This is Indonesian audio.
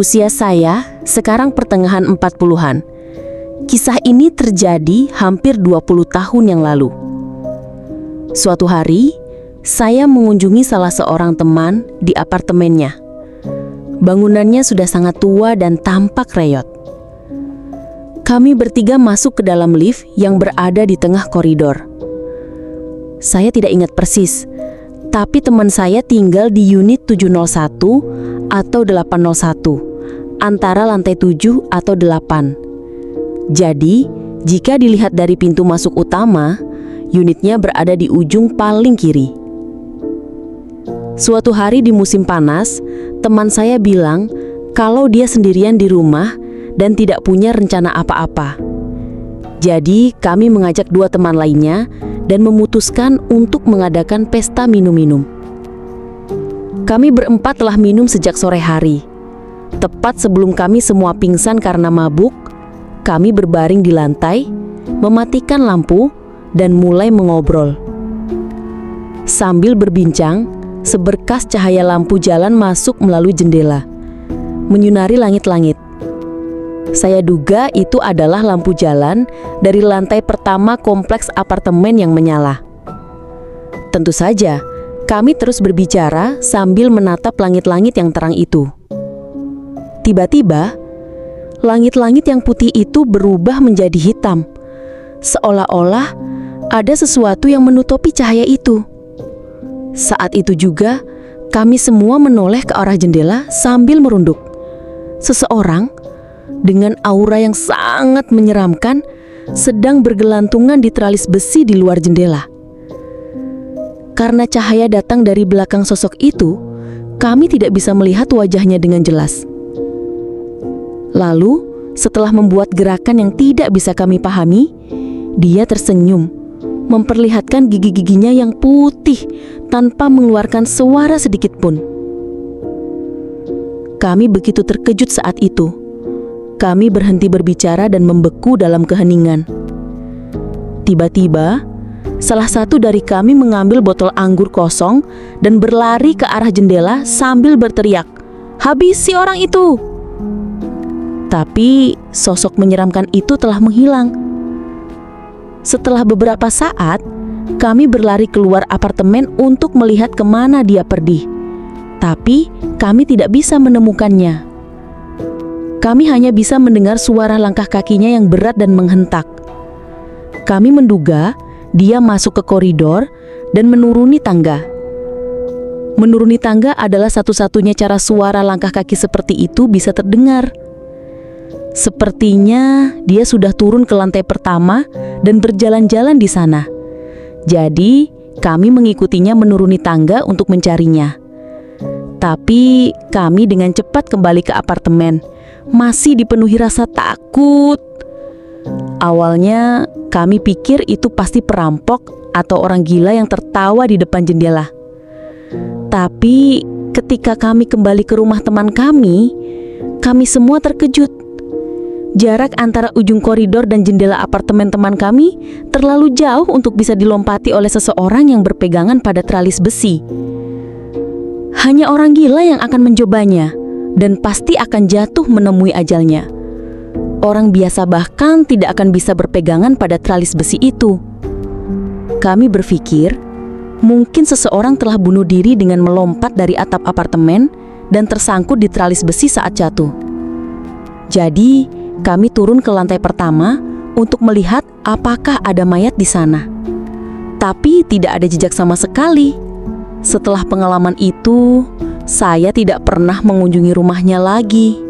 Usia saya sekarang pertengahan 40-an. Kisah ini terjadi hampir 20 tahun yang lalu. Suatu hari, saya mengunjungi salah seorang teman di apartemennya. Bangunannya sudah sangat tua dan tampak reyot. Kami bertiga masuk ke dalam lift yang berada di tengah koridor. Saya tidak ingat persis, tapi teman saya tinggal di unit 701 atau 801, antara lantai 7 atau 8. Jadi, jika dilihat dari pintu masuk utama, unitnya berada di ujung paling kiri. Suatu hari di musim panas, teman saya bilang kalau dia sendirian di rumah dan tidak punya rencana apa-apa. Jadi kami mengajak dua teman lainnya dan memutuskan untuk mengadakan pesta minum-minum. Kami berempat telah minum sejak sore hari. Tepat sebelum kami semua pingsan karena mabuk, kami berbaring di lantai, mematikan lampu, dan mulai mengobrol. Sambil berbincang, seberkas cahaya lampu jalan masuk melalui jendela, menyinari langit-langit. Saya duga itu adalah lampu jalan dari lantai pertama kompleks apartemen yang menyala. Tentu saja, kami terus berbicara sambil menatap langit-langit yang terang itu. Tiba-tiba, langit-langit yang putih itu berubah menjadi hitam, seolah-olah ada sesuatu yang menutupi cahaya itu. Saat itu juga, kami semua menoleh ke arah jendela sambil merunduk. Seseorang dengan aura yang sangat menyeramkan sedang bergelantungan di teralis besi di luar jendela. Karena cahaya datang dari belakang sosok itu, kami tidak bisa melihat wajahnya dengan jelas. Lalu, setelah membuat gerakan yang tidak bisa kami pahami, dia tersenyum, memperlihatkan gigi-giginya yang putih tanpa mengeluarkan suara sedikit pun. Kami begitu terkejut saat itu. Kami berhenti berbicara dan membeku dalam keheningan. Tiba-tiba, salah satu dari kami mengambil botol anggur kosong dan berlari ke arah jendela sambil berteriak, "Habisi orang itu!" Tapi sosok menyeramkan itu telah menghilang. Setelah beberapa saat, kami berlari keluar apartemen untuk melihat kemana dia pergi. Tapi kami tidak bisa menemukannya. Kami hanya bisa mendengar suara langkah kakinya yang berat dan menghentak. Kami menduga dia masuk ke koridor dan menuruni tangga. Menuruni tangga adalah satu-satunya cara suara langkah kaki seperti itu bisa terdengar. Sepertinya dia sudah turun ke lantai pertama dan berjalan-jalan di sana. Jadi, kami mengikutinya menuruni tangga untuk mencarinya. Tapi, kami dengan cepat kembali ke apartemen, masih dipenuhi rasa takut. Awalnya, kami pikir itu pasti perampok atau orang gila yang tertawa di depan jendela. Tapi, ketika kami kembali ke rumah teman kami semua terkejut. Jarak antara ujung koridor dan jendela apartemen teman kami terlalu jauh untuk bisa dilompati oleh seseorang yang berpegangan pada teralis besi. Hanya orang gila yang akan mencobanya, dan pasti akan jatuh menemui ajalnya. Orang biasa bahkan tidak akan bisa berpegangan pada teralis besi itu. Kami berpikir, mungkin seseorang telah bunuh diri dengan melompat dari atap apartemen dan tersangkut di teralis besi saat jatuh. Jadi, kami turun ke lantai pertama untuk melihat apakah ada mayat di sana. Tapi tidak ada jejak sama sekali. Setelah pengalaman itu, saya tidak pernah mengunjungi rumahnya lagi.